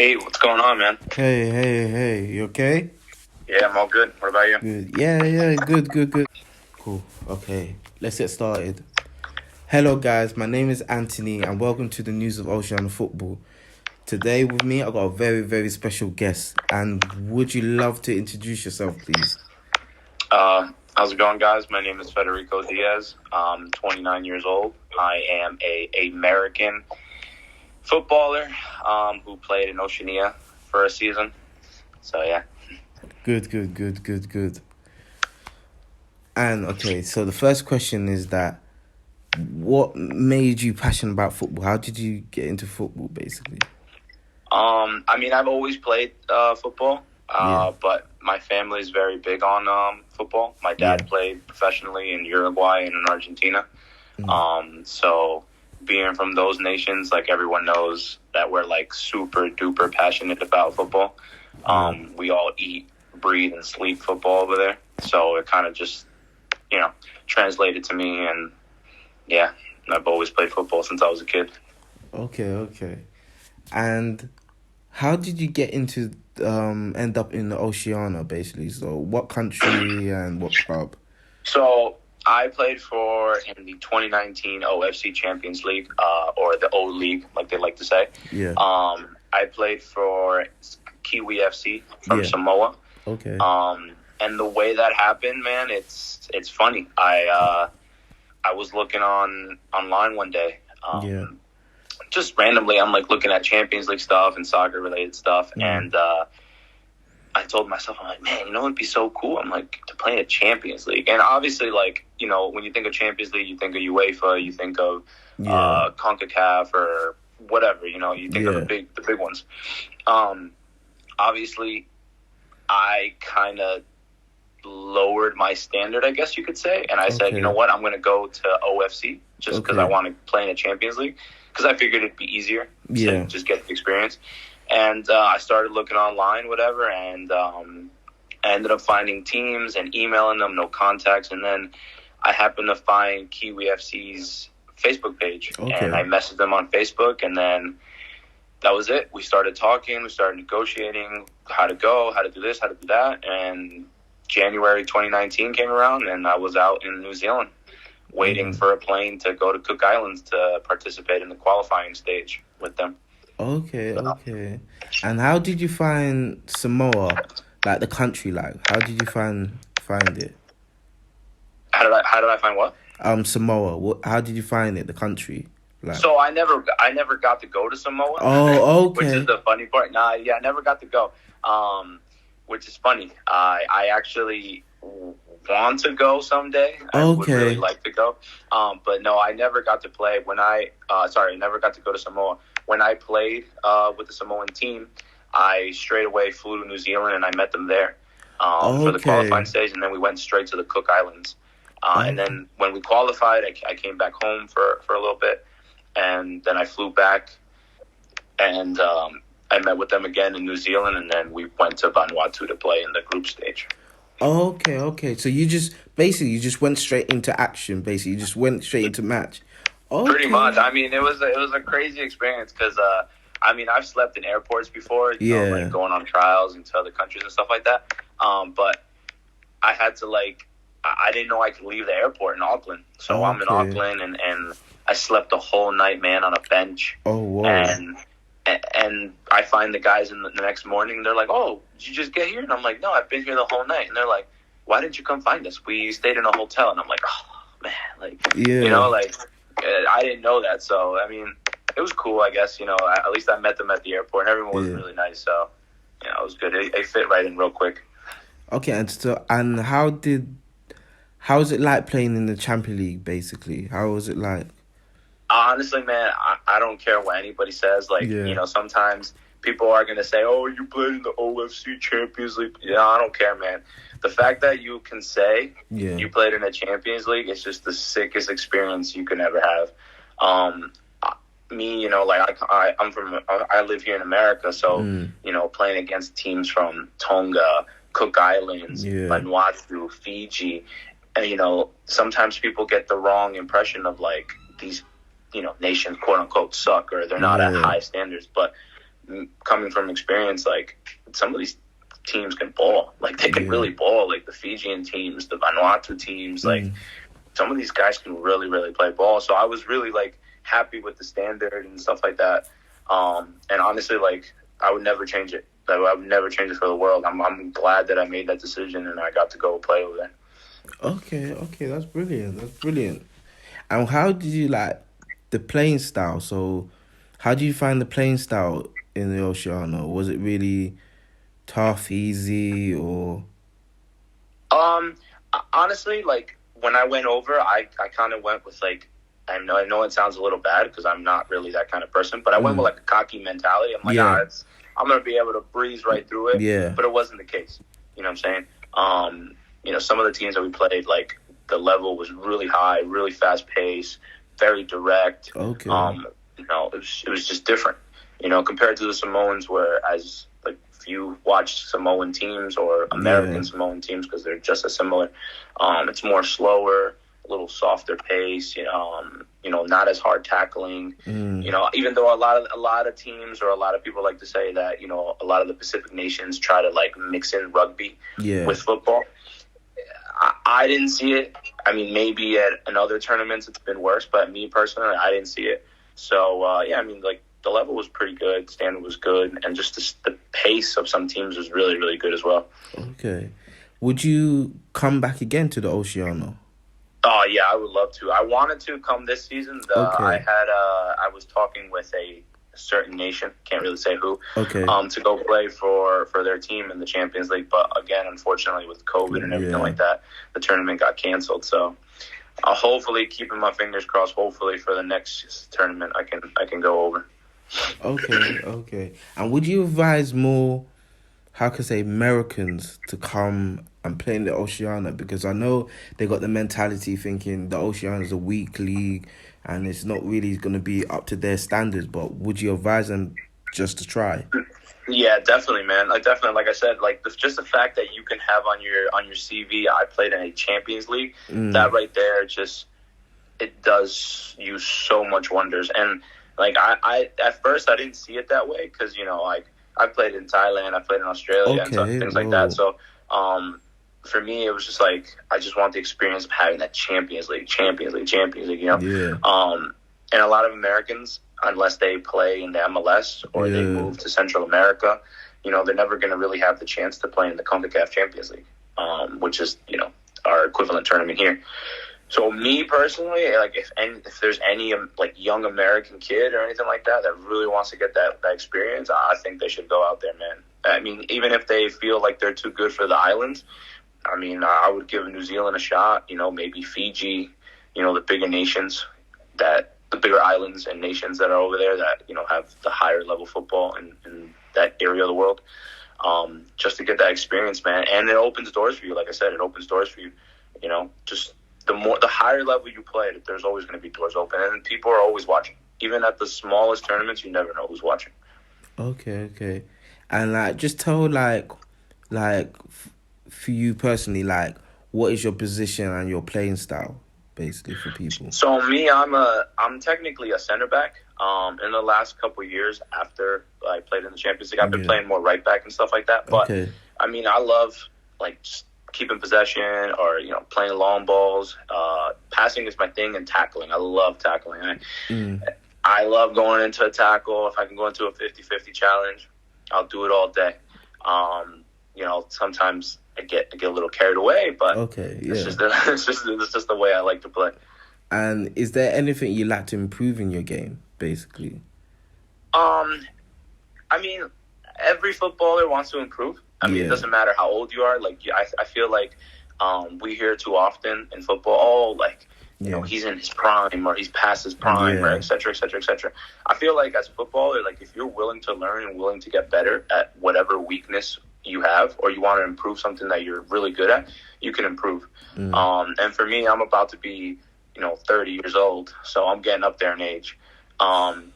Hey, what's going on, man? Hey, you okay? Yeah, I'm all good. What about you? Good. Yeah, good. Cool. Okay, let's get started. Hello, guys. My name is Anthony, and welcome to the news of Oceania Football. Today with me, I've got a very, very special guest. And would you love to introduce yourself, please? How's it going, guys? My name is Federico Diaz. I'm 29 years old. I am a American footballer who played in Oceania for a season. So, yeah. Good. And, okay, so the first question is that what made you passionate about football? How did you get into football, basically? I've always played football, but my family is very big on football. My dad played professionally in Uruguay and in Argentina. So being from those nations, like everyone knows that we're like super duper passionate about football. We all eat, breathe, and sleep football over there. So it kind of just, translated to me. And yeah, I've always played football since I was a kid. Okay. And how did you get into end up in the Oceania, basically? So what country and what club? So I played in the 2019 OFC Champions League, or the O League, like they like to say. Yeah. I played for Kiwi FC from Samoa. Okay. And the way that happened, man, it's funny. I was looking online one day. Just randomly, I'm like looking at Champions League stuff and soccer related stuff, and I told myself, I'm like, man, it'd be so cool. I'm like, to play in a Champions League, and obviously, like, when you think of Champions League, you think of UEFA, you think of CONCACAF or whatever. You think of the big ones. Obviously, I kind of lowered my standard, I guess you could say, and I said, you know what, I'm going to go to OFC just because I want to play in a Champions League. Because I figured it'd be easier to just get the experience. And I started looking online, whatever, and I ended up finding teams and emailing them, no contacts. And then I happened to find Kiwi FC's Facebook page. And I messaged them on Facebook, and then that was it. We started talking, we started negotiating how to go, how to do this, how to do that. And January 2019 came around, and I was out in New Zealand, waiting for a plane to go to Cook Islands to participate in the qualifying stage with them. Okay. And how did you find Samoa, like the country? Like, how did you find it? How did I find what? Samoa. How did you find it? The country. Like. So I never got to go to Samoa. Oh, okay. Which is the funny part. I never got to go. Which is funny. I actually want to go someday. I would really like to go. But no, I never got to play I never got to go to Samoa. When I played with the Samoan team, I straight away flew to New Zealand and I met them there for the qualifying stage, and then we went straight to the Cook Islands. And then when we qualified, I came back home for a little bit, and then I flew back and I met with them again in New Zealand, and then we went to Vanuatu to play in the group stage. Okay. So you just went straight into action. Basically, you just went straight into match. Pretty much. It was a crazy experience because I've slept in airports before, like going on trials into other countries and stuff like that. But I had to I didn't know I could leave the airport in Auckland, so I'm in Auckland and I slept the whole night, man, on a bench. Oh wow. And I find the guys in the next morning, they're like, "Oh, did you just get here?" And I'm like, "No, I've been here the whole night." And they're like, "Why didn't you come find us? We stayed in a hotel." And I'm like, "Oh, man." I didn't know that. So, it was cool, I guess. At least I met them at the airport, and everyone was really nice. So, it was good. It fit right in real quick. Okay, and how is it like playing in the Champions League, basically? How was it like? Honestly, man, I don't care what anybody says. Sometimes people are going to say, "Oh, you played in the OFC Champions League." I don't care, man. The fact that you can say you played in the Champions League is just the sickest experience you can ever have. Me, I live here in America, so, playing against teams from Tonga, Cook Islands, Vanuatu, Fiji, and, sometimes people get the wrong impression of, these nations, quote unquote, suck, or they're not at high standards. But coming from experience, like some of these teams can ball. Like they can really ball. Like the Fijian teams, the Vanuatu teams, like some of these guys can really, really play ball. So I was really like happy with the standard and stuff like that. And honestly, like I would never change it. Like, I would never change it for the world. I'm glad that I made that decision and I got to go play over there. Okay, that's brilliant. And how did you like the playing style? So, how do you find the playing style in the Oceania? Was it really tough, easy, or? Honestly, like when I went over, I kind of went with like, I know it sounds a little bad because I'm not really that kind of person, but I went with like a cocky mentality. I'm like, I'm gonna be able to breeze right through it. Yeah. But it wasn't the case. You know what I'm saying? Some of the teams that we played, like the level was really high, really fast pace, very direct. Okay. It was just different. Compared to the Samoans, whereas like if you watch Samoan teams or American Samoan teams, because they're just as similar, it's more slower, a little softer pace. Not as hard tackling. Even though a lot of teams or a lot of people like to say that a lot of the Pacific nations try to like mix in rugby with football. I didn't see it. I mean, maybe in other tournaments it's been worse, but me personally, I didn't see it. So like the level was pretty good, standard was good, and just the pace of some teams was really, really good as well. Okay, would you come back again to the Oceania? Oh yeah, I would love to. I wanted to come this season. I was talking with a certain nation, can't really say who, to go play for their team in the Champions League. But again, unfortunately, with COVID and everything like that, the tournament got canceled. So hopefully, keeping my fingers crossed, hopefully for the next tournament, I can go over. Okay. And would you advise more, how can I say, Americans to come and play in the Oceania? Because I know they got the mentality thinking the Oceania is a weak league and it's not really going to be up to their standards. But would you advise them just to try? Yeah, definitely, man. Like I said, like just the fact that you can have on your CV, I played in a Champions League. That right there, it does you so much wonders. And like I at first I didn't see it that way because like I played in Thailand, I played in Australia, and things like that. So for me, it was just like I just want the experience of having that Champions League. And a lot of Americans, unless they play in the MLS or they move to Central America, they're never going to really have the chance to play in the CONCACAF Champions League, which is our equivalent tournament here. So me personally, like if there's any like young American kid or anything like that really wants to get that experience, I think they should go out there, man. I mean, even if they feel like they're too good for the islands, I mean, I would give New Zealand a shot. Maybe Fiji, the bigger nations, the bigger islands and nations that are over there that have the higher level football in that area of the world, just to get that experience, man. And it opens doors for you. Like I said, it opens doors for you. Just the higher level you play, there's always going to be doors open, and people are always watching. Even at the smallest tournaments, you never know who's watching. Okay. And like, just tell like for you personally, like, what is your position and your playing style, basically, for people? So me, I'm technically a center back. In the last couple of years after I played in the Champions League, I've been playing more right back and stuff like that. But I mean, I love like just keeping possession or playing long balls. Passing is my thing, and tackling. I love tackling. I love going into a tackle. If I can go into a 50-50 challenge, I'll do it all day. Sometimes I get a little carried away, but it's just the way I like to play. And is there anything you like to improve in your game, basically? I mean, every footballer wants to improve. I mean, it doesn't matter how old you are. Like, I feel like we hear too often in football, he's in his prime or he's past his prime, or et cetera, et cetera, et cetera. I feel like as a footballer, like if you're willing to learn and willing to get better at whatever weakness you have, or you want to improve something that you're really good at, you can improve. And for me, I'm about to be, 30 years old, so I'm getting up there in age. And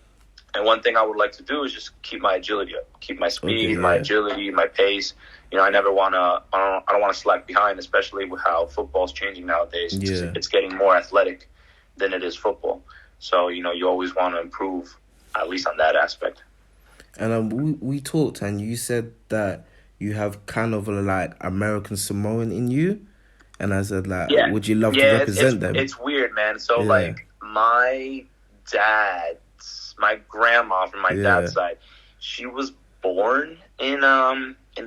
one thing I would like to do is just keep my agility up, keep my speed, my agility, my pace. I never want to. I don't want to slack behind, especially with how football's changing nowadays. It's getting more athletic than it is football. So you always want to improve, at least on that aspect. And we talked, and you said that you have kind of like American Samoan in you, and I said like, would you love to represent them? It's weird, man. So like my grandma from my dad's side, she was born in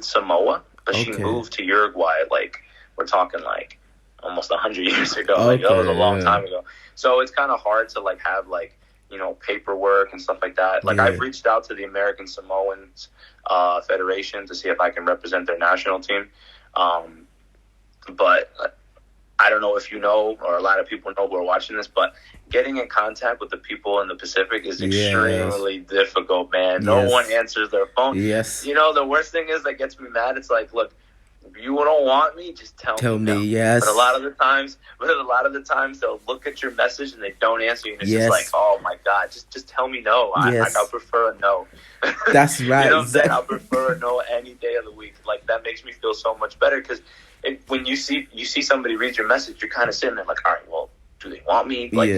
Samoa, but she moved to Uruguay. Like we're talking like almost 100 years ago. Like that was a long time ago. So it's kind of hard to like have like, paperwork and stuff like that. Like I've reached out to the American Samoans Federation to see if I can represent their national team. But I don't know if you know, or a lot of people know who are watching this, but getting in contact with the people in the Pacific is extremely difficult, man. No one answers their phone. Yes. The worst thing is that gets me mad. It's like, look, if you don't want me, just tell me. Yes. But a lot of the times they'll look at your message and they don't answer you, and it's just like, oh my God, just tell me no. I prefer a no. That's right. You know what I'm saying? I prefer a no any day of the week. Like that makes me feel so much better, because when you see somebody read your message, you're kind of sitting there like, all right, well, do they want me? Like,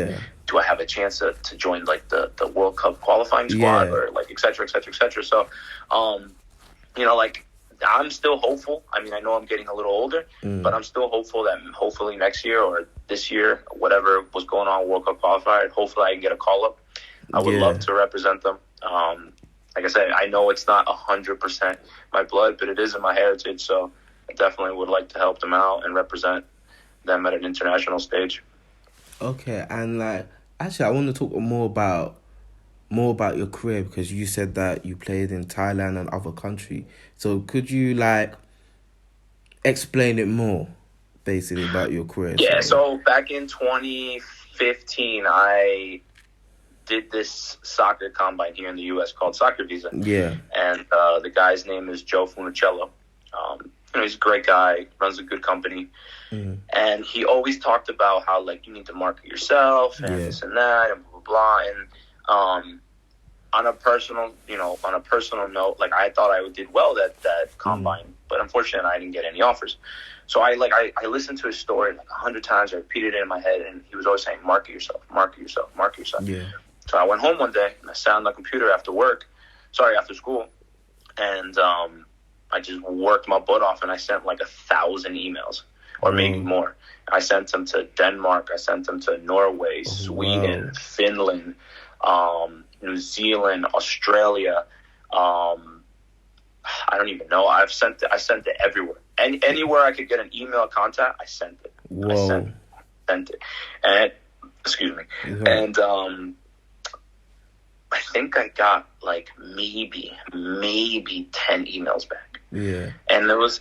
do I have a chance to join like the World Cup qualifying squad or like et cetera, et cetera, et cetera. So, like I'm still hopeful. I mean, I know I'm getting a little older, but I'm still hopeful that hopefully next year or this year, whatever was going on World Cup qualifier, hopefully I can get a call up. I would love to represent them. Like I said, I know it's not 100% my blood, but it is in my heritage. So I definitely would like to help them out and represent them at an international stage. Okay, and like actually, I want to talk more about your career, because you said that you played in Thailand and other countries. So could you like explain it more, basically, about your career? Yeah. So back in 2015, I did this soccer combine here in the U.S. called Soccer Visa. Yeah. And the guy's name is Joe Funicello. He's a great guy, runs a good company. And he always talked about how, like, you need to market yourself and this and that and blah, blah, blah. And on a personal note, like, I thought I did well that combine, but unfortunately I didn't get any offers. So I listened to his story like 100 times. I repeated it in my head, and he was always saying, market yourself, market yourself, market yourself. Yeah. So I went home one day and I sat on the computer after school, and I just worked my butt off, and I sent like 1,000 emails, or maybe more. I sent them to Denmark. I sent them to Norway, Sweden, Finland, New Zealand, Australia. I don't even know. I sent it everywhere. Anywhere I could get an email contact, I sent it. Whoa. I sent it. And excuse me. And I think I got like maybe 10 emails back. Yeah. And it was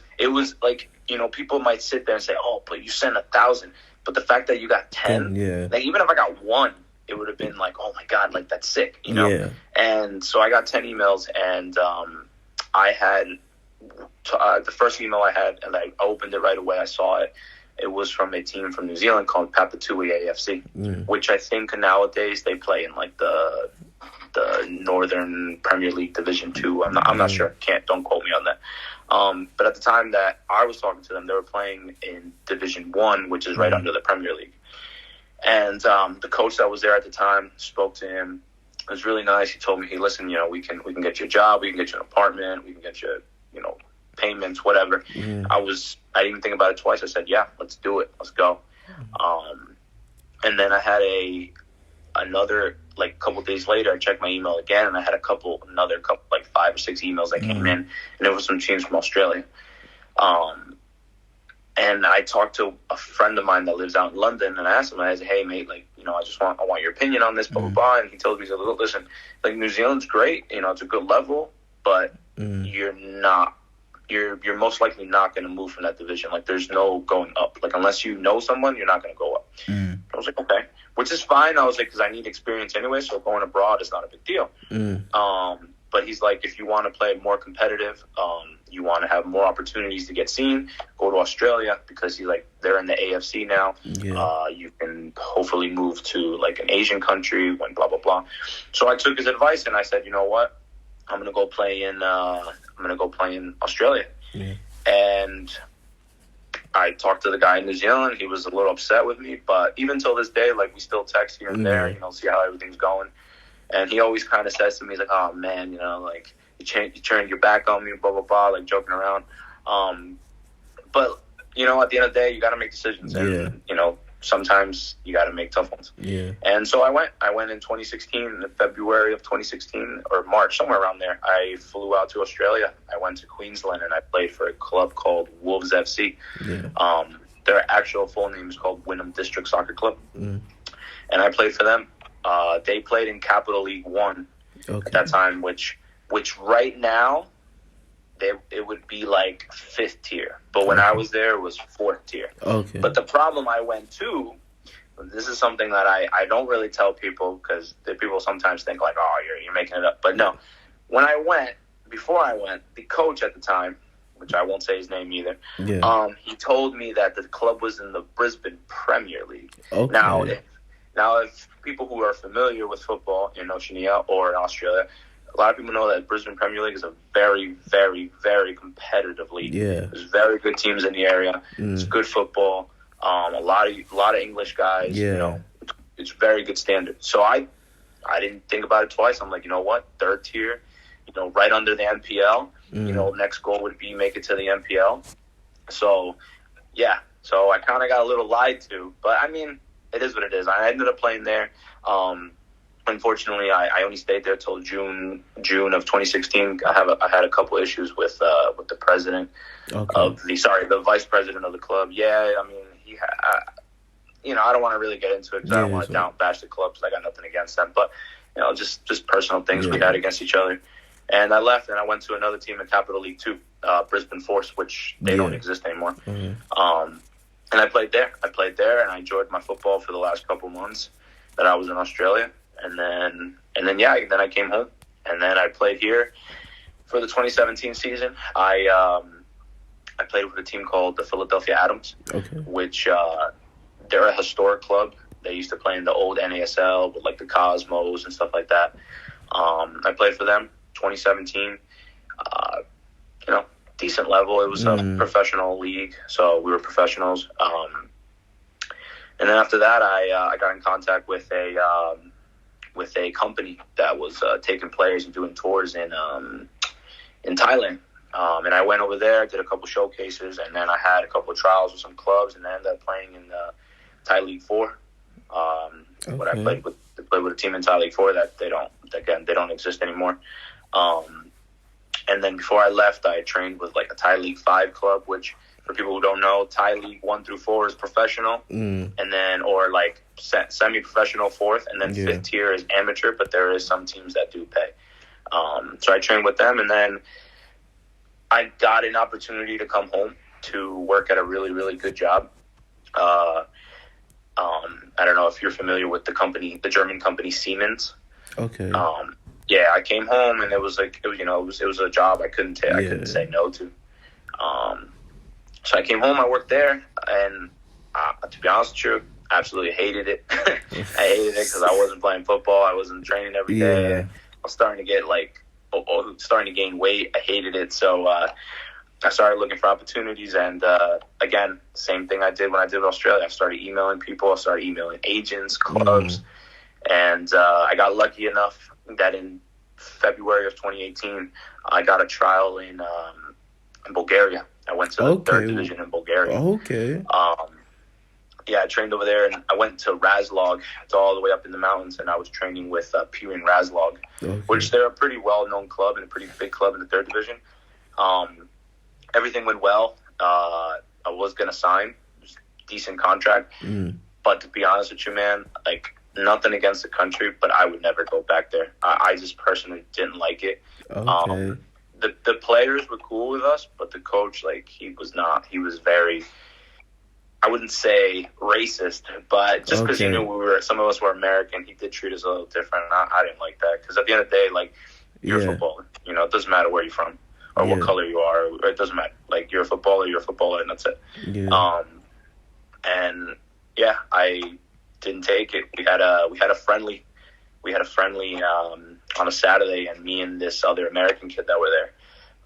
like, people might sit there and say, oh, but you sent 1,000. But the fact that you got 10, like, even if I got one, it would have been like, oh my God, like, that's sick, Yeah. And so I got 10 emails, and I had the first email I had, and I opened it right away. I saw it. It was from a team from New Zealand called Papatui AFC, which I think nowadays they play in like the Northern Premier League Division 2. I'm not sure. Don't quote me on that. But at the time that I was talking to them, they were playing in Division 1, which is right under the Premier League. And the coach that was there at the time, spoke to him. It was really nice. He told me, hey, listen, we can get you a job, we can get you an apartment, we can get you, payments, whatever. I didn't even think about it twice. I said, yeah, let's do it. Let's go. And then I had another, like, couple days later, I checked my email again, and I had another couple, like 5 or 6 emails that came in, and it was some teams from Australia. And I talked to a friend of mine that lives out in London, and I asked him, I said, hey, mate, like, I want your opinion on this, blah, blah, blah. And he told me, he said, listen, like, New Zealand's great, it's a good level, but you're most likely not going to move from that division. Like, there's no going up. Like, unless you know someone, you're not going to go up. I was like, okay, which is fine. I was like, because I need experience anyway, so going abroad is not a big deal. But he's like, if you want to play more competitive, you want to have more opportunities to get seen, go to Australia, because he's like, they're in the AFC now. You can hopefully move to like an Asian country, when blah, blah, blah. So I took his advice, and I said, you know what? I'm going to go play in Australia. And I talked to the guy in New Zealand. He was a little upset with me, but even till this day, like, we still text here and there, see how everything's going. And he always kind of says to me, he's like, oh man, like, you turned your back on me, blah, blah, blah, like joking around. But, you know, at the end of the day, you got to make decisions. And, you know, sometimes you got to make tough ones. Yeah. And so I went in 2016, in February of 2016, or March, somewhere around there. I flew out to Australia. I went to Queensland, and I played for a club called Wolves FC. Yeah. Their actual full name is called Wynnum District Soccer Club. Mm. And I played for them. They played in Capital League 1 at that time, which right now, it would be like 5th tier. But when I was there, it was 4th tier. Okay. But the problem I went to, this is something that I don't really tell people, because people sometimes think like, oh, you're making it up. But no, before I went, the coach at the time, which I won't say his name either, he told me that the club was in the Brisbane Premier League. Okay. Now, if people who are familiar with football in Oceania or in Australia, a lot of people know that Brisbane Premier League is a very, very, very competitive league. Yeah. There's very good teams in the area. It's good football. A lot of English guys. Yeah. You know, it's very good standard. So I didn't think about it twice. I'm like, you know what, 3rd tier, you know, right under the NPL. You know, next goal would be make it to the NPL. So, yeah. So I kind of got a little lied to. But, I mean, it is what it is. I ended up playing there. Unfortunately, I only stayed there till June of 2016. I had a couple issues with the president the vice president of the club. Yeah, I mean, you know, I don't want to really get into it because I don't want to bash the club because I got nothing against them. But, you know, just personal things we had against each other. And I left, and I went to another team in Capital League 2, Brisbane Force, which they don't exist anymore. Mm-hmm. And I played there. And I enjoyed my football for the last couple months that I was in Australia. And then I came home. And then I played here for the 2017 season. I played with a team called the Philadelphia Atoms, which they're a historic club. They used to play in the old NASL with like the Cosmos and stuff like that. I played for them 2017. You know, decent level. It was a professional league, so we were professionals. And then after that, I got in contact with a company that was taking players and doing tours in Thailand. And I went over there, did a couple showcases, and then I had a couple of trials with some clubs, and I ended up playing in Thai League 4. When I played with a team in Thai League 4 that they don't exist anymore. And then before I left, I trained with like a Thai League 5 club, which for people who don't know, Thai League 1 through 4 is professional, and then or like semi-professional 4th, and then 5th tier is amateur. But there is some teams that do pay. So I trained with them, and then I got an opportunity to come home to work at a really, really good job. I don't know if you're familiar with the German company Siemens. Okay. Yeah, I came home, and it was like, it was a job I couldn't say no to. So I came home, I worked there, and to be honest with you, absolutely hated it. I hated it because I wasn't playing football. I wasn't training every day. I was starting to gain weight. I hated it. So I started looking for opportunities, and again, same thing I did when I did Australia. I started emailing people. I started emailing agents, clubs, and I got lucky enough that in February of 2018, I got a trial in Bulgaria. I went to the 3rd division in Bulgaria. I trained over there, and I went to Razlog. It's all the way up in the mountains, and I was training with Pirin Razlog, which they're a pretty well-known club and a pretty big club in the 3rd division. Everything went well. I was going to sign. It was a decent contract. But to be honest with you, man, like, nothing against the country, but I would never go back there. I just personally didn't like it. The players were cool with us, but the coach, like, he was not. He was very, I wouldn't say racist, but just because he knew some of us were American, he did treat us a little different. And I didn't like that, because at the end of the day, like, you're a footballer. You know, it doesn't matter where you're from or what color you are. It doesn't matter. Like, you're a footballer, and that's it. And yeah, I didn't take it. We had a friendly on a Saturday, and me and this other American kid that were there,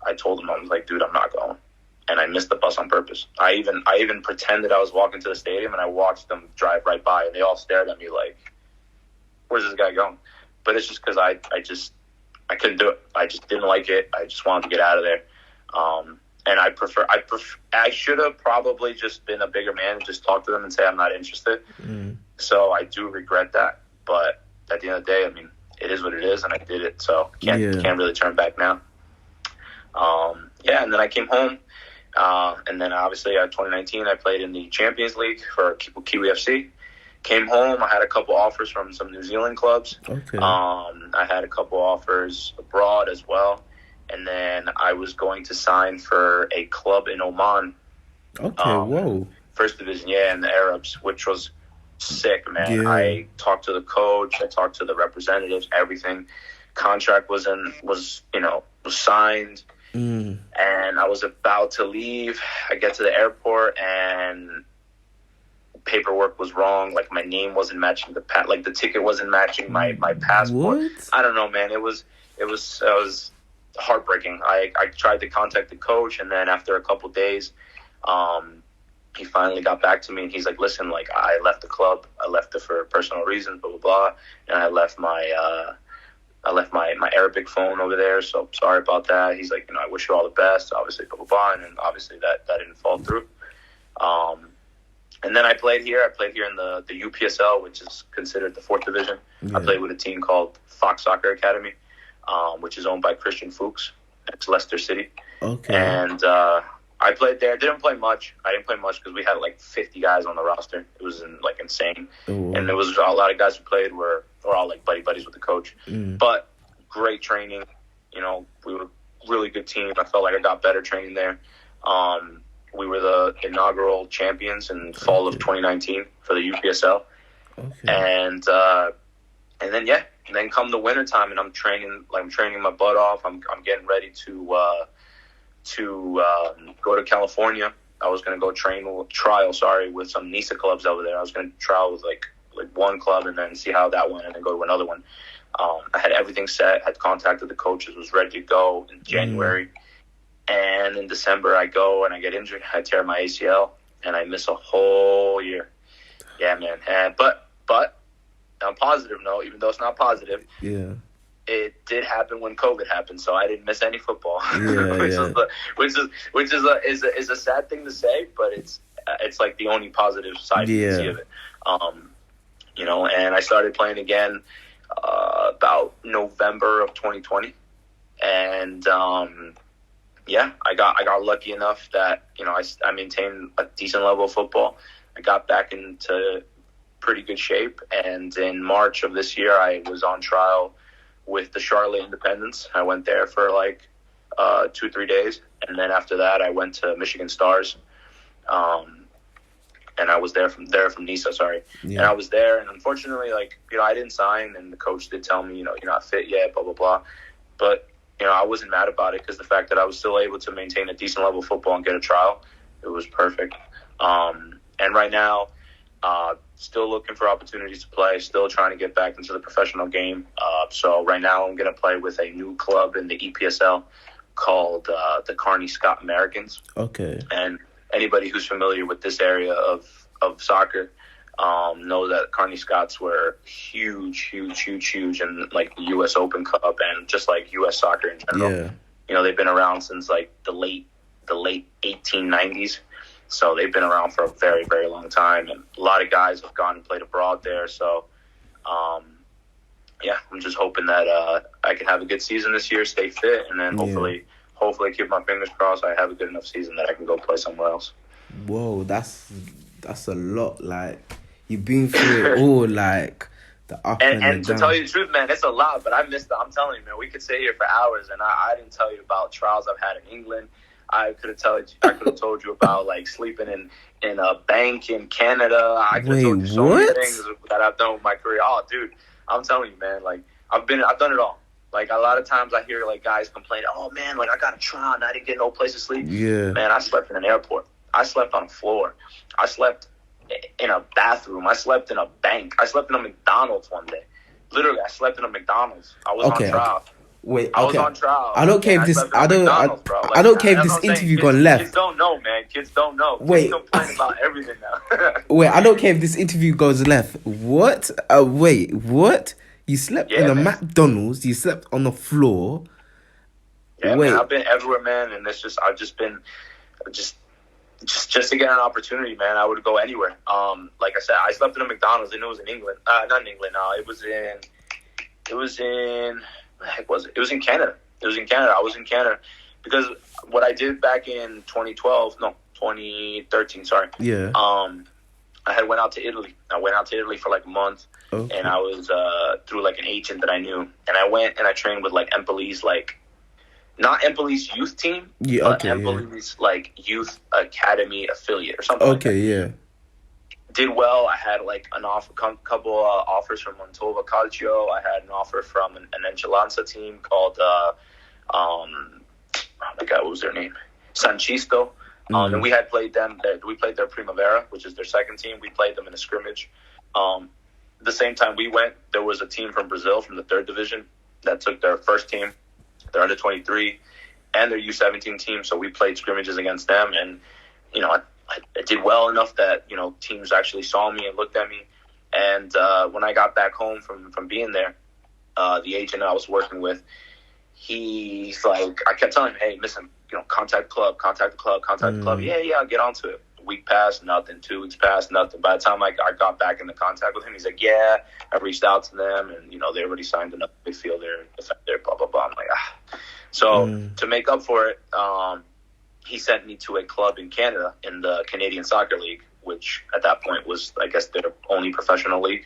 I told him, I was like, dude, I'm not going. And I missed the bus on purpose. I even pretended I was walking to the stadium, and I watched them drive right by, and they all stared at me like, where's this guy going? But it's just because I I couldn't do it. I just didn't like it. I just wanted to get out of there. And I should have probably just been a bigger man and just talked to them and say I'm not interested. So I do regret that. But at the end of the day, I mean, it is what it is, and I did it. So can't really turn back now. And then I came home. And then obviously in 2019, I played in the Champions League for Kiwi FC. Came home. I had a couple offers from some New Zealand clubs. Okay. I had a couple offers abroad as well. And then I was going to sign for a club in Oman. Okay, whoa. First division, in the Arabs, which was sick, man. Yeah. I talked to the coach. I talked to the representatives, everything. Contract was signed. And I was about to leave. I get to the airport and paperwork was wrong. Like, my name wasn't matching the ticket wasn't matching my passport. What? I don't know, man. It was heartbreaking. I tried to contact the coach, and then after a couple days, he finally got back to me, and he's like, listen, like, I left the club. I left it for personal reasons, blah, blah, blah. And I left my Arabic phone over there, so sorry about that. He's like, I wish you all the best, obviously, blah, blah, blah. And then obviously that didn't fall through. And then I played here. I played here in the UPSL, which is considered the fourth division. Yeah. I played with a team called Fox Soccer Academy, which is owned by Christian Fuchs. It's Leicester City. Okay. And I played there. Didn't play much. I didn't play much because we had like 50 guys on the roster. It was insane. Oh. And there was a lot of guys who played were all like buddies with the coach. But great training. We were a really good team. I felt like I got better training there. We were the inaugural champions in fall of 2019 for the UPSL. Okay. And then come the winter time, and I'm training my butt off. I'm getting ready to go to California. I was going to go trial with some NISA clubs over there. I was going to trial with like one club and then see how that went, and then go to another one. I had everything set, had contacted the coaches, was ready to go in January. And in December, I go and I get injured. I tear my ACL, and I miss a whole year. Yeah, man. But on a positive note, even though it's not positive, it did happen when COVID happened, so I didn't miss any football. Which is a sad thing to say, but it's like the only positive side you can see of it. And I started playing again about November of 2020, and I got lucky enough that I maintained a decent level of football. I got back into pretty good shape, and in March of this year, I was on trial with the Charlotte Independents. I went there for 2-3 days, and then after that, I went to Michigan Stars, and I was there from NISA. And I was there, and unfortunately, I didn't sign, and the coach did tell me, you're not fit yet, blah blah blah, but I wasn't mad about it because the fact that I was still able to maintain a decent level of football and get a trial, it was perfect. And right now, still looking for opportunities to play, still trying to get back into the professional game. So right now I'm going to play with a new club in the EPSL called the KearnyScotsAC Americans. Okay. And anybody who's familiar with this area of soccer know that KearnyScots were huge in the U.S. Open Cup and just U.S. soccer in general. Yeah. They've been around since the late 1890s. So they've been around for a very, very long time, and a lot of guys have gone and played abroad there. So, I'm just hoping that I can have a good season this year, stay fit, and then hopefully keep my fingers crossed. I have a good enough season that I can go play somewhere else. Whoa, that's a lot. You've been through it all, the up and to tell you the truth, man, it's a lot. But I missed it. I'm telling you, man, we could sit here for hours, and I didn't tell you about trials I've had in England. I could have told you about sleeping in a bank in Canada. I could have told you so many things that I've done with my career. Oh, dude, I'm telling you, man. I've done it all. A lot of times I hear guys complain, oh man, I got a trial and I didn't get no place to sleep. Yeah, man, I slept in an airport. I slept on the floor. I slept in a bathroom. I slept in a bank. I slept in a McDonald's one day. Literally, I slept in a McDonald's. I was on trial. Okay. Wait, I was on trial. I don't care if this. I don't care if this interview gone left. Kids don't know, man. Kids don't know. Wait, kids complain about everything now. Wait, I don't care if this interview goes left. What? Wait, what? You slept in a McDonald's. You slept on the floor. Yeah, man, I've been everywhere, man, and I've just been just to get an opportunity, man. I would go anywhere. Like I said, I slept in a McDonald's, and it was in England. Not in England. It was in. The heck was it? It was in Canada. I was in Canada because what I did back in 2013. Sorry. Yeah. I had went out to Italy. I went out to Italy for like a month, and I was through like an agent that I knew, and I went and I trained with like Empoli's not Empoli's youth team, but Empoli's like youth academy affiliate or something. Okay, yeah. Did well. I had like an couple offers from Montova Calcio. I had an offer from an Enchilanza team called oh my God, what was their name? Sanchisto. And we had played them. We played their Primavera, which is their second team. We played them in a scrimmage. The same time we went, there was a team from Brazil from the third division that took their first team, their under 23, and their U17 team. So we played scrimmages against them, and I did well enough that teams actually saw me and looked at me. And when I got back home from being there, the agent I was working with, he's like, I kept telling him, hey, listen, contact the club. Yeah, I'll get onto it. A week passed, nothing. 2 weeks passed, nothing. By the time I got back into contact with him, he's like, yeah, I reached out to them, and, they already signed another midfielder, defender, blah, blah, blah. I'm like, ah. So to make up for it, he sent me to a club in Canada in the Canadian Soccer League, which at that point was, I guess, their only professional league.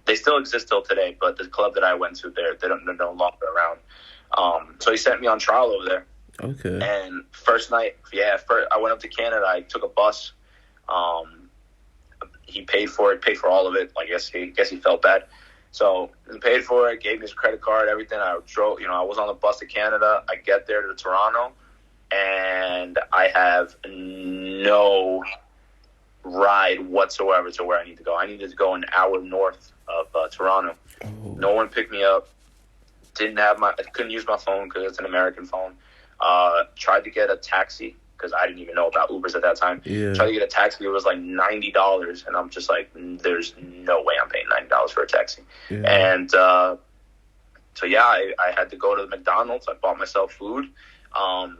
They still exist till today, but the club that I went to, they're no longer around. So he sent me on trial over there. Okay. And first night, I went up to Canada. I took a bus. He paid for it, paid for all of it. I guess he felt bad. So he paid for it, gave me his credit card, everything. I drove, I was on the bus to Canada. I get there to Toronto, and I have no ride whatsoever to where I need to go. I needed to go an hour north of Toronto. Oh. No one picked me up. I couldn't use my phone because it's an American phone. Tried to get a taxi because I didn't even know about Ubers at that time. Yeah. Tried to get a taxi. It was like $90, and I'm just like, there's no way I'm paying $90 for a taxi. Yeah. And I had to go to the McDonald's. I bought myself food, and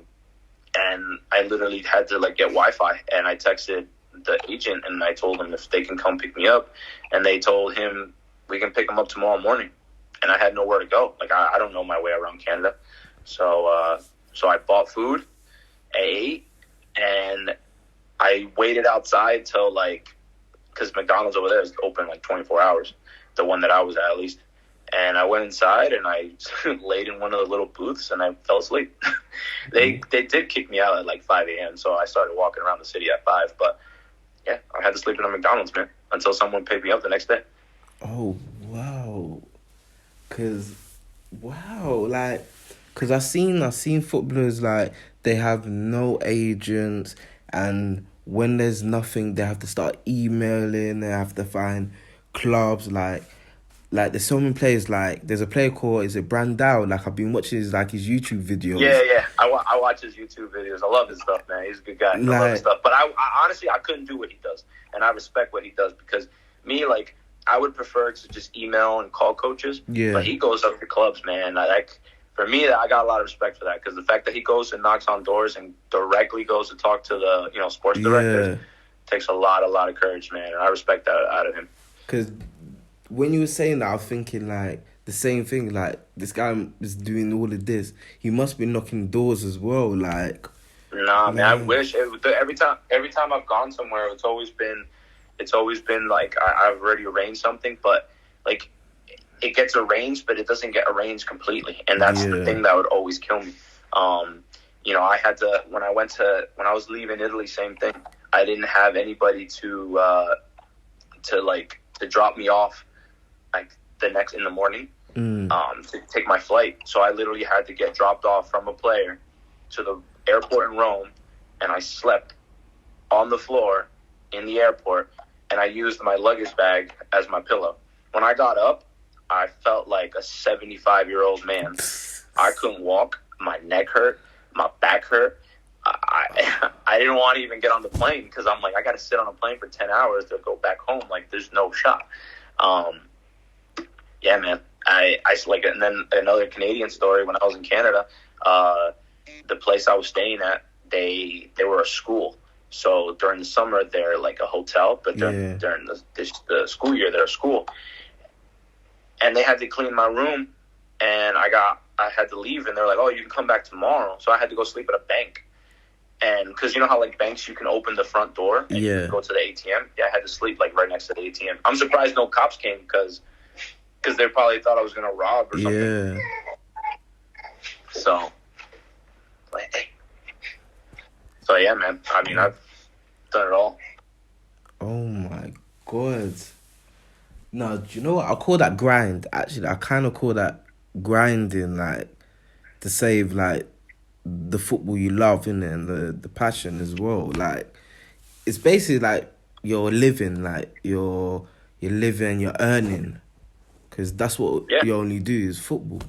I literally had to get Wi-Fi. And I texted the agent, and I told him if they can come pick me up, and they told him we can pick him up tomorrow morning. And I had nowhere to go. I don't know my way around Canada. So I bought food, I ate, and I waited outside till because McDonald's over there is open 24 hours, the one that I was at least. And I went inside and I laid in one of the little booths and I fell asleep. They did kick me out at 5 a.m. So I started walking around the city at 5. But yeah, I had to sleep in a McDonald's, man, until someone picked me up the next day. Oh, wow. Cause I've seen footballers they have no agents, and when there's nothing, they have to start emailing. They have to find clubs. There's so many players. There's a player called Brando. I've been watching his YouTube videos. Yeah. I watch his YouTube videos. I love his stuff, man. He's a good guy. I love his stuff. But I honestly I couldn't do what he does, and I respect what he does because me I would prefer to just email and call coaches. Yeah. But he goes up to clubs, man. For me, I got a lot of respect for that because the fact that he goes and knocks on doors and directly goes to talk to the sports directors takes a lot of courage, man. And I respect that out of him. Because when you were saying that, I was thinking the same thing. This guy is doing all of this. He must be knocking doors as well. Nah, man. I wish every time I've gone somewhere, it's always been I've already arranged something, but it gets arranged, but it doesn't get arranged completely, and that's the thing that would always kill me. I had to when I was leaving Italy, same thing. I didn't have anybody to drop me off the next in the morning to take my flight. So I literally had to get dropped off from a player to the airport in Rome, and I slept on the floor in the airport, and I used my luggage bag as my pillow. When I got up, I felt like a 75-year-old man. I couldn't walk. My neck hurt. My back hurt. I didn't want to even get on the plane because I'm I got to sit on a plane for 10 hours to go back home. There's no shot. Yeah, man. I like, and then another Canadian story. When I was in Canada, the place I was staying at, they were a school. So during the summer, they're like a hotel, but during the school year, they're a school. And they had to clean my room, and I had to leave, and they're like, "Oh, you can come back tomorrow." So I had to go sleep at a bank, and because you know how like banks, you can open the front door and you can go to the ATM. Yeah, I had to sleep like right next to the ATM. I'm surprised no cops came because they probably thought I was gonna rob or something. Yeah. So, like, hey. So yeah, man. I mean, I've done it all. Oh my God. No, do you know what? I call that grind. Actually, I kind of call that grinding, like, to save, like, the football you love, innit? And the passion as well. Like, it's basically like you're living, like, you're living, you're earning. Because that's what you only do is football.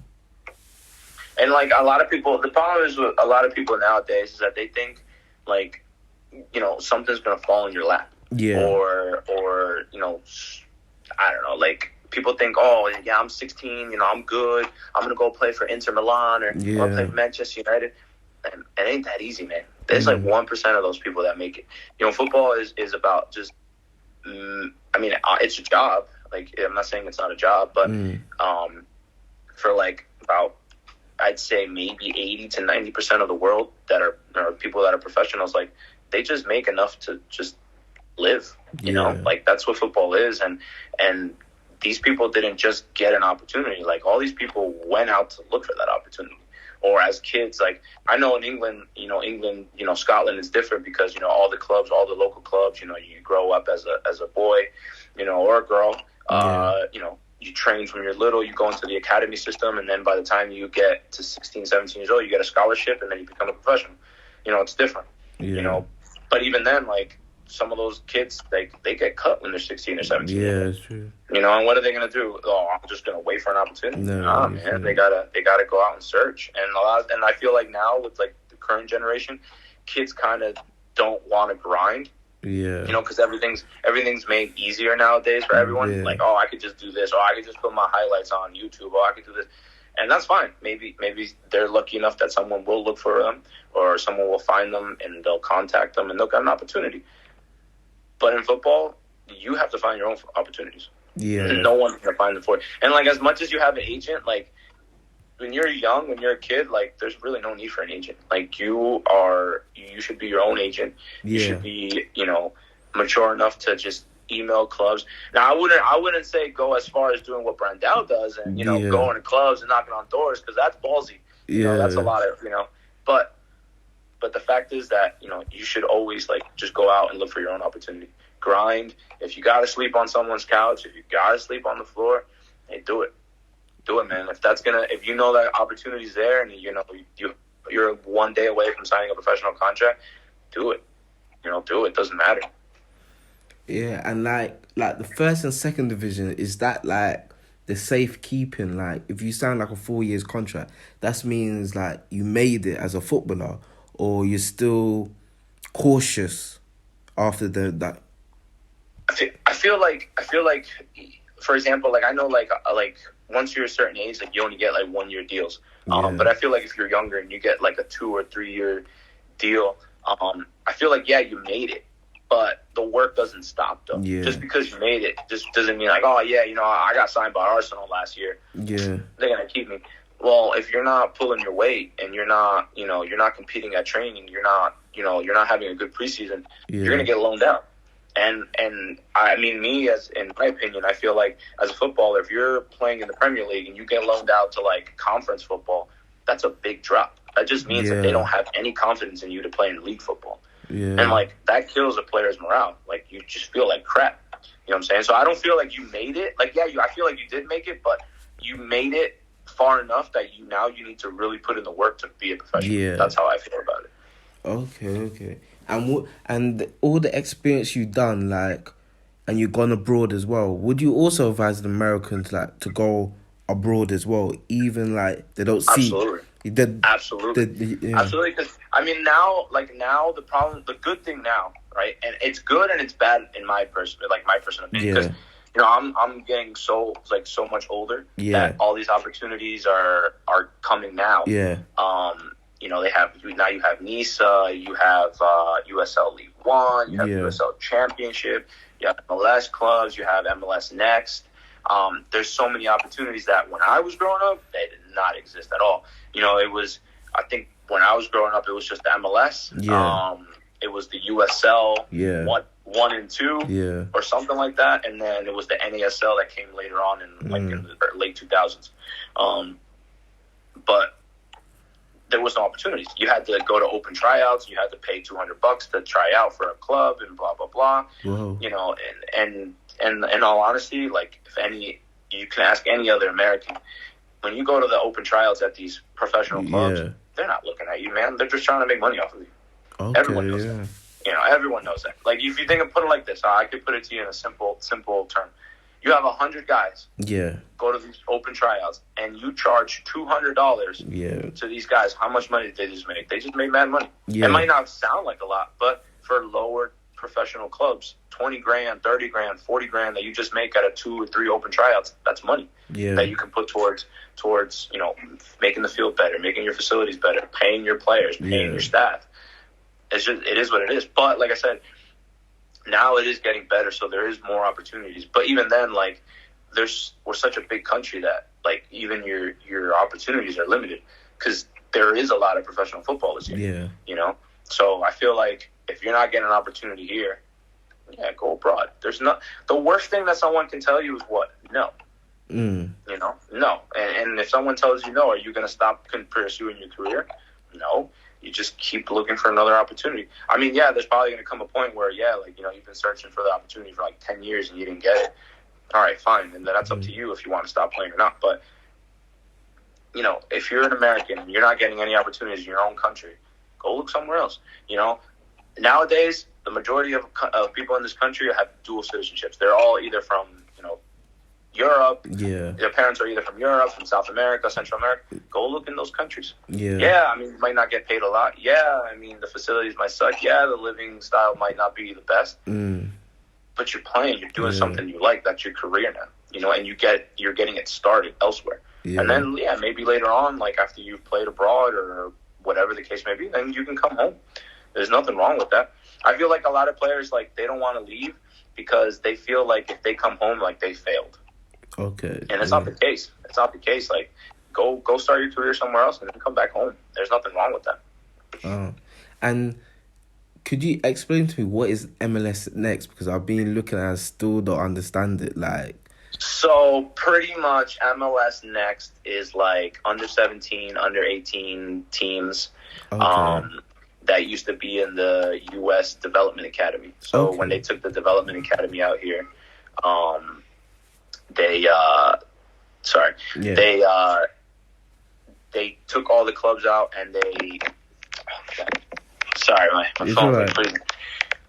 And, like, a lot of people, the problem is with a lot of people nowadays is that they think, like, you know, something's going to fall in your lap. Yeah. Or, you know, I don't know, like, people think, oh, yeah, I'm 16, you know, I'm good. I'm going to go play for Inter Milan or play for Manchester United. And it ain't that easy, man. There's like 1% of those people that make it. You know, football is about just, I mean, it's a job. Like, I'm not saying it's not a job, but for like about, I'd say maybe 80 to 90% of the world that are people that are professionals, like, they just make enough to just live, you know, like that's what football is. And these people didn't just get an opportunity. Like, all these people went out to look for that opportunity. Or as kids, like, I know in England, you know, Scotland is different because, you know, all the clubs, all the local clubs, you know, you grow up as a boy, you know, or a girl, you know, you train from you're little, you go into the academy system, and then by the time you get to 16, 17 years old, you get a scholarship, and then you become a professional. You know, it's different, you know. But even then, like, some of those kids, they get cut when they're 16 or 17. Yeah, that's true. You know, and what are they going to do? Oh, I'm just going to wait for an opportunity. No, man, they gotta go out and search. And I feel like now with like the current generation, kids kind of don't want to grind. Yeah. You know, because everything's made easier nowadays for everyone. Yeah. Like, oh, I could just do this, or I could just put my highlights on YouTube, or I could do this. And that's fine. Maybe they're lucky enough that someone will look for them, or someone will find them and they'll contact them and they'll get an opportunity. But in football, you have to find your own opportunities. Yeah. No one's going to find them for you. And, like, as much as you have an agent, like, when you're young, when you're a kid, like, there's really no need for an agent. Like, you should be your own agent. You should be, you know, mature enough to just email clubs. Now, I wouldn't say go as far as doing what Brando does and, you know, going to clubs and knocking on doors, because that's ballsy. You know, that's a lot of, you know. But the fact is that, you know, you should always, like, just go out and look for your own opportunity. Grind. If you got to sleep on someone's couch, if you got to sleep on the floor, hey, do it. Do it, man. If you know that opportunity's there and, you know, you're one day away from signing a professional contract, do it. You know, do it. Doesn't matter. Yeah, and like the first and second division, is that like the safekeeping? Like, if you sign like a 4 years contract, that means like you made it as a footballer, or you're still cautious after that. I feel like, for example, like I know like once you're a certain age, like you only get like 1 year deals. But I feel like if you're younger and you get like a 2 or 3 year deal, I feel like you made it. But the work doesn't stop, though. Yeah. Just because you made it just doesn't mean like, oh, yeah, you know, I got signed by Arsenal last year. Yeah. They're going to keep me. Well, if you're not pulling your weight and you're not, you know, you're not competing at training, you're not having a good preseason, you're going to get loaned out. And I mean, in my opinion, I feel like as a footballer, if you're playing in the Premier League and you get loaned out to, like, conference football, that's a big drop. That just means that they don't have any confidence in you to play in league football. Yeah. And, like, that kills a player's morale. Like, you just feel like crap. You know what I'm saying? So I don't feel like you made it. Like, I feel like you did make it, but you made it far enough that you need to really put in the work to be a professional. Yeah. That's how I feel about it. Okay. And all the experience you've done, like, and you've gone abroad as well, would you also advise the Americans, like, to go abroad as well, even, like, they don't see... Absolutely. Absolutely, because I mean now the good thing now, right? And it's good and it's bad in my personal opinion, because I'm getting so much older that all these opportunities are coming now. Yeah. You have NISA, you have USL League One, you have USL Championship, you have MLS clubs, you have MLS Next. There's so many opportunities that when I was growing up, they did not exist at all. I think when I was growing up, it was just the MLS. Yeah. It was the USL. Yeah. 1 and 2. Yeah. Or something like that, and then it was the NASL that came later on in in the late 2000s. But there was no opportunities. You had to go to open tryouts. You had to pay $200 to try out for a club, and blah blah blah. Whoa. And in all honesty, you can ask any other American, when you go to the open tryouts at these professional clubs, they're not looking at you, man. They're just trying to make money off of you. Okay, everyone knows that. Everyone knows that. Like, if you think of put it like this, I could put it to you in a simple term. You have 100 guys. Yeah. Go to these open tryouts, and you charge $200 to these guys. How much money did they just make? They just made mad money. Yeah. It might not sound like a lot, but for lower professional clubs, 20 grand, 30 grand, 40 grand that you just make out of 2 or 3 open tryouts, that's money that you can put towards making the field better, making your facilities better, paying your players, paying your staff. It is what it is. But like I said, now it is getting better, so there is more opportunities. But even then, we're such a big country that even your opportunities are limited, because there is a lot of professional football this year. Yeah. So I feel like if you're not getting an opportunity here, go abroad. The worst thing that someone can tell you is what? No. No. And if someone tells you no, are you going to stop pursuing your career? No. You just keep looking for another opportunity. I mean, there's probably going to come a point where, you've been searching for the opportunity for 10 years and you didn't get it. All right, fine. And that's up to you if you want to stop playing or not. But, if you're an American and you're not getting any opportunities in your own country, go look somewhere else. Nowadays, the majority of people in this country have dual citizenships. They're all either from, Europe. Yeah. Their parents are either from Europe, from South America, Central America. Go look in those countries. Yeah. You might not get paid a lot. The facilities might suck. The living style might not be the best. But you're playing. You're doing something you like. That's your career now. And you're getting it started elsewhere. Yeah. And then, maybe later on, after you've played abroad or whatever the case may be, then you can come home. There's nothing wrong with that. I feel like a lot of players, they don't want to leave because they feel like if they come home, they failed. Okay. And it's not the case. It's not the case. Go start your career somewhere else and then come back home. There's nothing wrong with that. And could you explain to me what is MLS Next? Because I've been looking and I still don't understand it. So pretty much MLS Next is under 17, under 18 teams. Okay. That used to be in the U.S. Development Academy. So when they took the Development Academy out here, they took all the clubs out and they. Sorry, my phone was freezing.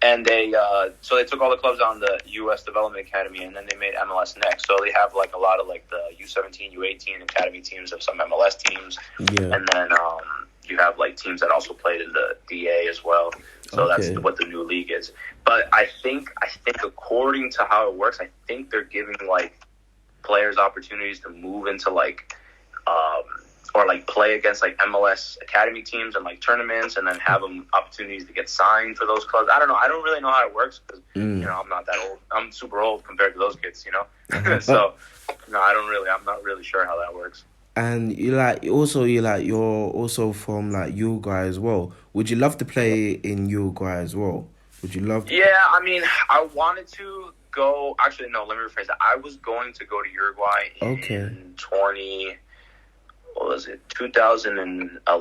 And they took all the clubs on the U.S. Development Academy, and then they made MLS Next. So they have a lot of the U17, U18 Academy teams of some MLS teams, and then you have teams that also played in the DA as well. So that's what the new league is. But I think according to how it works, I think they're giving players opportunities to move into or play against MLS Academy teams and tournaments, and then have them opportunities to get signed for those clubs. I don't know. I don't really know how it works because I'm not that old. I'm super old compared to those kids, So no, I'm not really sure how that works. And you're also from Uruguay as well. Would you love to play in Uruguay as well? Would you love to? Yeah, I wanted to go. Actually, no. Let me rephrase that. I was going to go to Uruguay in 2011. I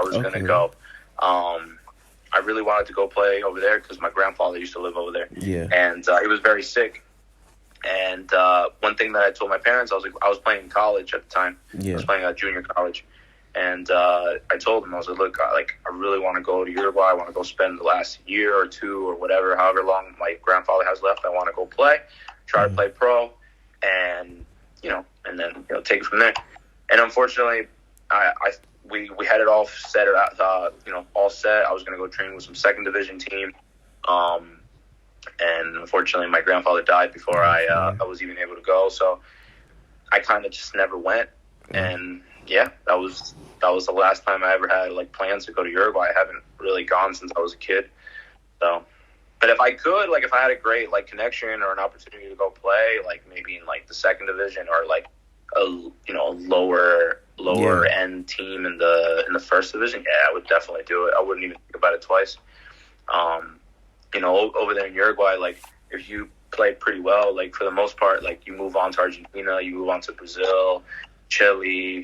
was going to go. I really wanted to go play over there because my grandfather used to live over there. Yeah, and he was very sick. And one thing that I told my parents, I was playing in college at the time. Yeah. I was playing at junior college. And I told them, I was like, look, I really want to go to Uruguay. I want to go spend the last year or two or whatever, however long my grandfather has left. I want to go play, try to play pro, and then take it from there. And unfortunately, we had it all set. All set. I was going to go train with some second division team. And unfortunately, my grandfather died before I was even able to go. So I kind of just never went. And yeah, that was the last time I ever had like plans to go to Uruguay. I haven't really gone since I was a kid. So, but if I could, like if I had a great like connection or an opportunity to go play, like maybe in like the second division or like a lower end team in the first division, yeah, I would definitely do it. I wouldn't even think about it twice. Over there in Uruguay, like if you play pretty well, like for the most part, like you move on to Argentina, you move on to Brazil, Chile,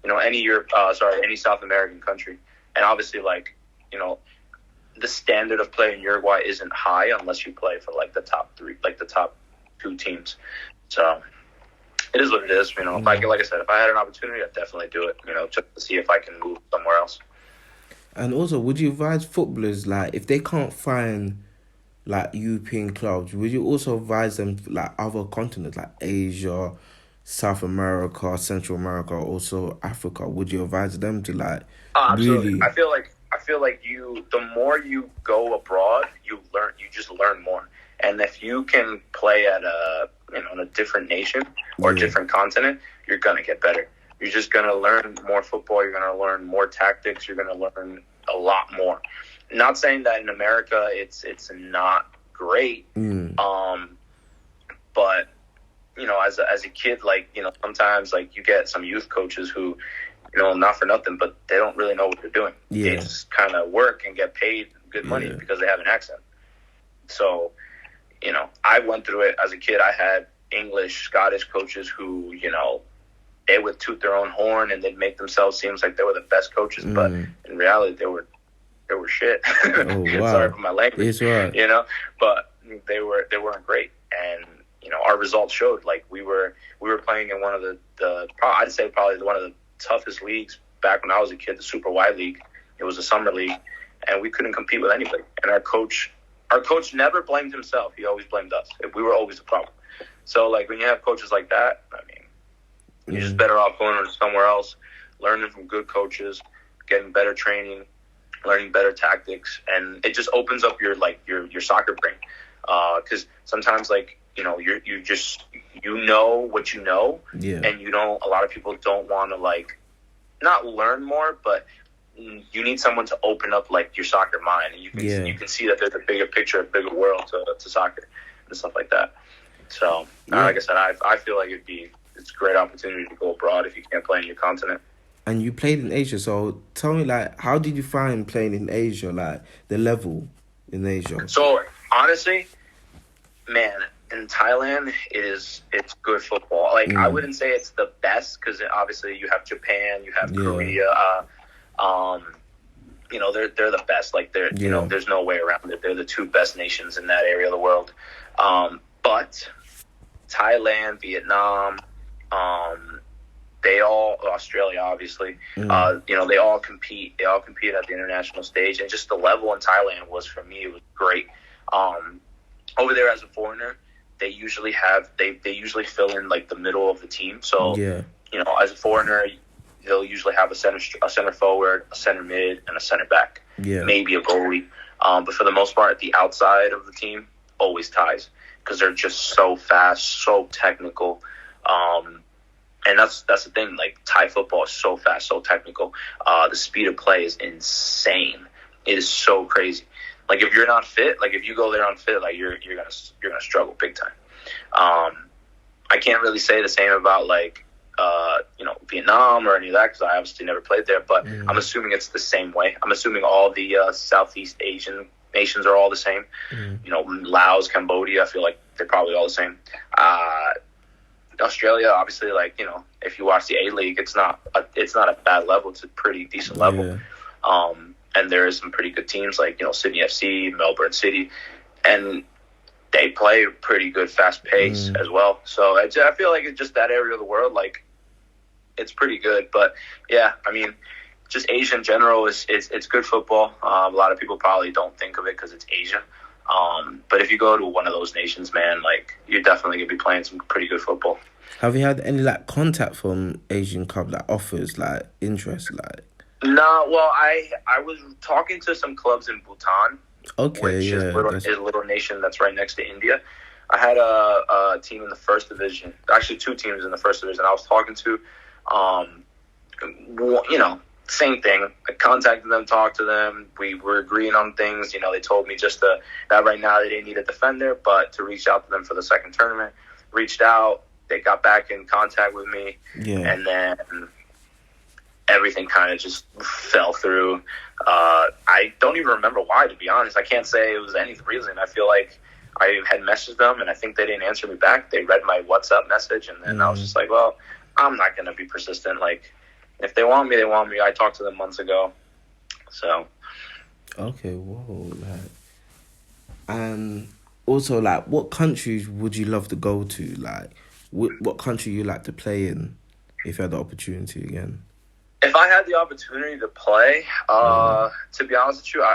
any South American country. And obviously, like, the standard of play in Uruguay isn't high unless you play for like the top two teams. So it is what it is. Like I said, if I had an opportunity, I'd definitely do it, just to see if I can move somewhere else. And also, would you advise footballers, like, if they can't find, like, European clubs, would you also advise them, like, other continents, like Asia, South America, Central America, also Africa? Would you advise them to, like, absolutely. really... I feel like the more you go abroad, you just learn more. And if you can play at in a different nation or a different continent, you're going to get better. You're just going to learn more football. You're going to learn more tactics. You're going to learn a lot more. Not saying that in America it's not great, but as a kid, like sometimes like you get some youth coaches who, not for nothing, but they don't really know what they're doing. Yeah. They just kind of work and get paid good money because they have an accent. So, I went through it as a kid. I had English, Scottish coaches who, they would toot their own horn and they'd make themselves seem like they were the best coaches, but in reality, they were shit. Oh, wow. Sorry for my language. It's right. But they weren't great, and our results showed. Like we were playing in one of I'd say probably one of the toughest leagues back when I was a kid, the Super Y League. It was a summer league, and we couldn't compete with anybody. And our coach never blamed himself. He always blamed us. We were always a problem. So like when you have coaches like that, I mean, you're just better off going somewhere else, learning from good coaches, getting better training, learning better tactics, and it just opens up your soccer brain. Because sometimes like you know what you know, and a lot of people don't want to like not learn more, but you need someone to open up like your soccer mind, and you can see that there's a bigger picture, a bigger world to soccer and stuff like that. So like I said, I feel like it's a great opportunity to go abroad if you can't play in your continent. And you played in Asia, so tell me, like, how did you find playing in Asia, like, the level in Asia? So, honestly, man, in Thailand, it's good football. Like, I wouldn't say it's the best, because obviously you have Japan, you have Korea, they're the best. Like, there's no way around it. They're the two best nations in that area of the world. But Thailand, Vietnam, Australia, obviously, they all compete. They all compete at the international stage, and just the level in Thailand was, for me, it was great. Over there as a foreigner, they usually fill in like the middle of the team. So, as a foreigner, they'll usually have a center forward, a center mid, and a center back. Maybe a goalie. But for the most part, the outside of the team always Thais, because they're just so fast, so technical. And that's the thing. Like, Thai football is so fast, so technical. The speed of play is insane. It is so crazy. Like, if you're not fit, like if you go there unfit, like you're gonna struggle big time. I can't really say the same about like Vietnam or any of that, because I obviously never played there. But I'm assuming it's the same way. I'm assuming all the Southeast Asian nations are all the same. Laos, Cambodia, I feel like they're probably all the same. Australia, obviously, like, if you watch the A-League, it's not a bad level. It's a pretty decent level. And there is some pretty good teams like, Sydney FC, Melbourne City, and they play pretty good fast pace as well. So I feel like it's just that area of the world, like, it's pretty good. But yeah, I mean, just Asia in general is good football. A lot of people probably don't think of it because it's Asia. But if you go to one of those nations, man, like, you're definitely going to be playing some pretty good football. Have you had any, like, contact from Asian club, like, offers, like, interest, like? No, well, I was talking to some clubs in Bhutan, Okay, which yeah, is a little nation that's right next to India. I had a team in the first division, actually 2 teams in the first division I was talking to. Same thing. I contacted them, talked to them. We were agreeing on things. They told me that right now they didn't need a defender, but to reach out to them for the second tournament. Reached out. They got back in contact with me. Yeah. And then everything kind of just fell through. I don't even remember why, to be honest. I can't say it was any reason. I feel like I had messaged them, and I think they didn't answer me back. They read my WhatsApp message, and then I was just like, well, I'm not going to be persistent. Like, if they want me, they want me. I talked to them months ago. So. Okay, whoa. And also, what countries would you love to go to? Like, what country you like to play in if you had the opportunity again? If I had the opportunity to play, to be honest with you,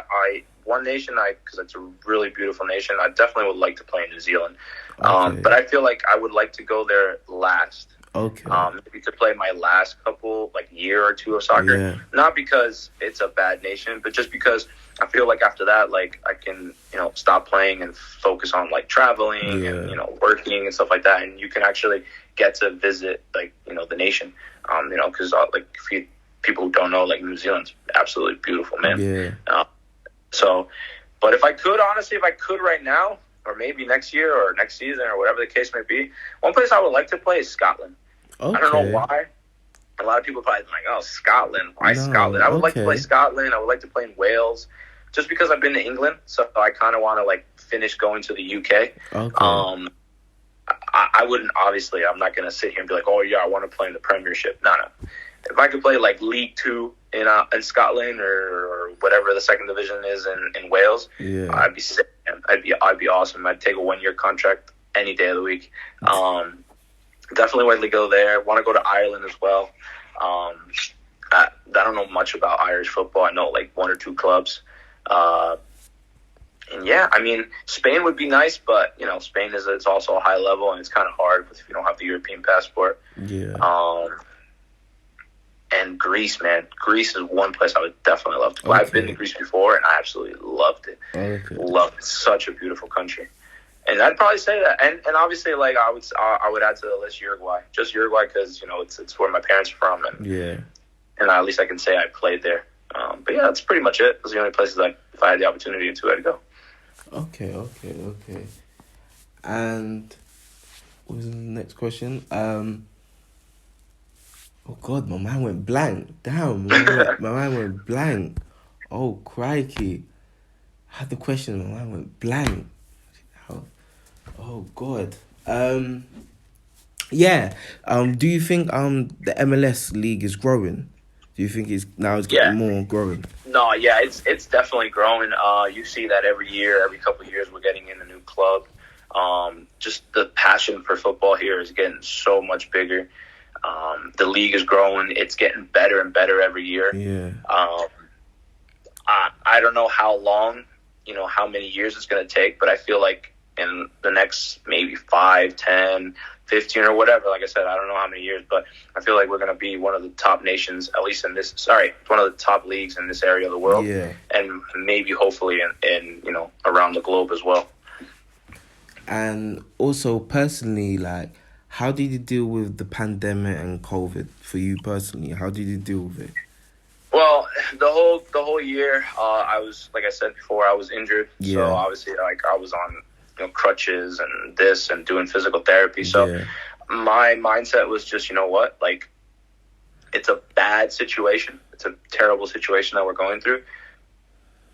one nation, because it's a really beautiful nation, I definitely would like to play in New Zealand. Okay. But I feel like I would like to go there last. Okay. Maybe to play my last couple, year or 2 of soccer. Yeah. Not because it's a bad nation, but just because I feel like after that, I can, stop playing and focus on, traveling and, working and stuff like that. And you can actually get to visit, the nation. Because, people who don't know, New Zealand's absolutely beautiful, man. Yeah. But if I could right now, or maybe next year or next season or whatever the case may be, one place I would like to play is Scotland. Okay. I don't know why. A lot of people probably like, oh, Scotland. Why Scotland? I would like to play Scotland. I would like to play in Wales, just because I've been to England. So I kind of want to finish going to the UK. Okay. I wouldn't, obviously, I'm not going to sit here and be like, oh, yeah, I want to play in the Premiership. No. If I could play League 2 in Scotland or whatever the second division is in Wales, yeah, I'd be sick. I'd be awesome. I'd take a 1-year contract any day of the week. Definitely want to go there. Want to go to Ireland as well. I don't know much about Irish football. I know 1 or 2 clubs. And yeah, I mean, Spain would be nice, but Spain it's also a high level, and it's kind of hard if you don't have the European passport. Yeah. And Greece, man. Greece is one place I would definitely love to go. Okay. I've been to Greece before, and I absolutely loved it. Okay. Loved it. Such a beautiful country. And I'd probably say that. And obviously, I would add to the list Uruguay. Just Uruguay because, it's where my parents are from. And, yeah. And at least I can say I played there. But yeah, that's pretty much it. Those are the only places if I had the opportunity to, I'd go. Okay. And what was the next question? Oh God, my mind went blank. Damn, my mind went blank. Oh crikey! I had the question, my mind went blank. Oh God. Yeah. Do you think the MLS league is growing? Do you think it's getting more growing? No, yeah, it's definitely growing. You see that every year, every couple of years, we're getting in a new club. Just the passion for football here is getting so much bigger. The league is growing. It's getting better and better every year. Yeah. I don't know how long, how many years it's going to take, but I feel like in the next maybe 5, 10, 15 or whatever, like I said, I don't know how many years, but I feel like we're going to be one of the top nations, at least one of the top leagues in this area of the world. Yeah. And maybe hopefully in around the globe as well. And also personally, how did you deal with the pandemic and COVID for you personally? How did you deal with it? Well, the whole year, I was, like I said before, I was injured. Yeah. So obviously, I was on crutches and this and doing physical therapy. So my mindset was just, it's a bad situation. It's a terrible situation that we're going through.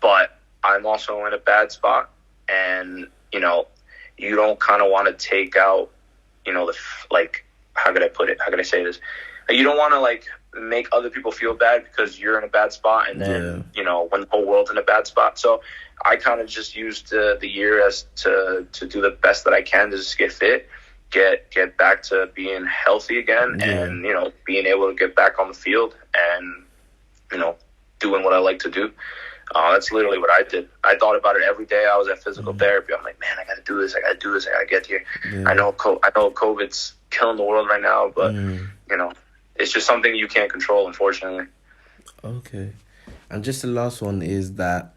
But I'm also in a bad spot, and you don't kind of want to take out. How could I put it? How could I say this? You don't want to make other people feel bad because you're in a bad spot, and then when the whole world's in a bad spot. So I kind of just used the year as to do the best that I can to just get fit, get back to being healthy again, and being able to get back on the field and doing what I like to do. That's literally what I did. I thought about it every day. I was at physical therapy. I'm like, man, I got to do this. I got to get here. Yeah. I know COVID's killing the world right now, but, it's just something you can't control, unfortunately. Okay. And just the last one is that,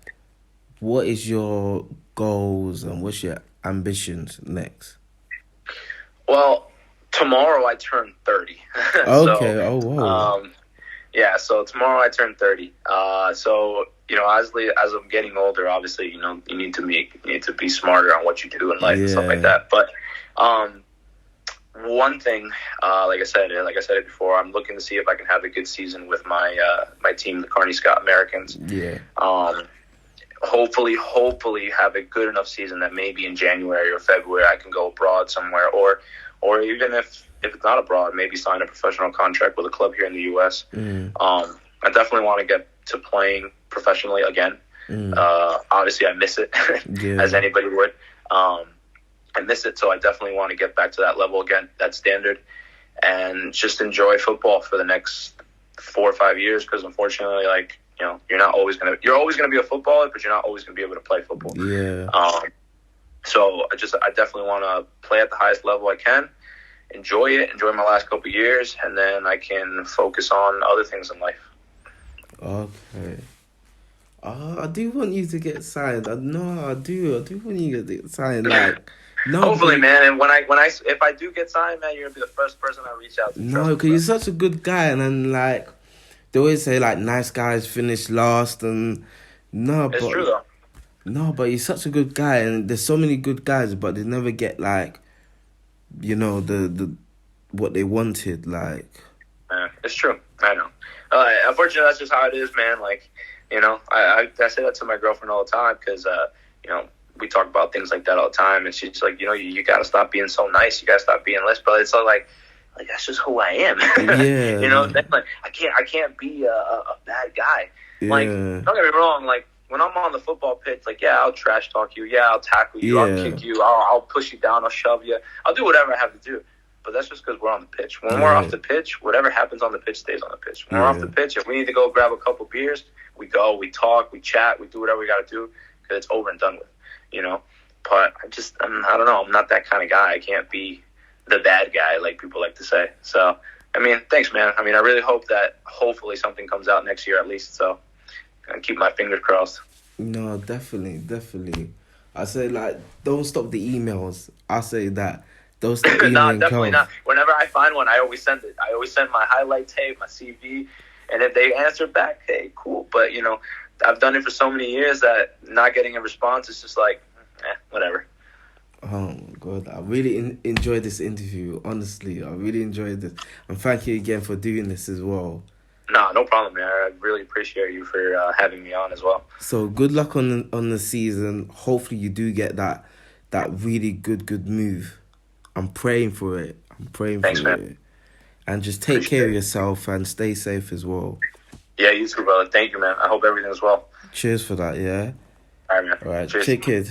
what is your goals and what's your ambitions next? Well, tomorrow I turn 30. Okay. So, oh, wow. So tomorrow I turn 30. So, as I'm getting older, obviously, you need to be smarter on what you do in life and stuff like that. But one thing, like I said it before, I'm looking to see if I can have a good season with my team, the KearnyScotsAc. Yeah. Hopefully have a good enough season that maybe in January or February I can go abroad somewhere, or even if it's not abroad, maybe sign a professional contract with a club here in the U.S. I definitely want to get to playing professionally again. Obviously, I miss it, as anybody would. I miss it, so I definitely want to get back to that level again, that standard, and just enjoy football for the next 4 or 5 years. Because unfortunately, you're always gonna be a footballer, but you're not always gonna be able to play football. Yeah. So I definitely want to play at the highest level I can, enjoy my last couple of years, and then I can focus on other things in life. Okay. I do want you to get signed. I do want you to get signed. Hopefully, man. And if I do get signed, man, you're gonna be the first person I reach out to. No, because you're such a good guy, and then they always say nice guys finish last, and it's true though. No, but you're such a good guy, and there's so many good guys, but they never get the what they wanted. It's true. I know. Unfortunately, that's just how it is, man. I say that to my girlfriend all the time because we talk about things like that all the time, and she's like, you gotta stop being so nice. You gotta stop being this, but it's all like that's just who I am. Yeah. I can't be a bad guy. Yeah. Don't get me wrong. When I'm on the football pitch, I'll trash talk you. Yeah, I'll tackle you. Yeah. I'll kick you. I'll push you down. I'll shove you. I'll do whatever I have to do. But that's just because we're on the pitch. When we're off the pitch, whatever happens on the pitch stays on the pitch. When we're off the pitch, if we need to go grab a couple beers, we go, we talk, we chat, we do whatever we got to do because it's over and done with, But I don't know. I'm not that kind of guy. I can't be the bad guy like people like to say. So, thanks, man. I really hope that hopefully something comes out next year at least. So, I keep my fingers crossed. No, definitely. I say don't stop the emails. I say that. Don't stop emailing. No, definitely not. Whenever I find one, I always send it. I always send my highlight tape, my CV, and if they answer back, hey, cool. But I've done it for so many years that not getting a response is just whatever. Oh my God, I really enjoyed this interview. Honestly, I really enjoyed this, and thank you again for doing this as well. No problem, man. I really appreciate you for having me on as well. So good luck on the season. Hopefully you do get that really good move. I'm praying for it. Thanks, man. And just take care of yourself and stay safe as well. Yeah, you too, brother. Thank you, man. I hope everything's well. Cheers for that, yeah? All right, man. All right, cheers. take care.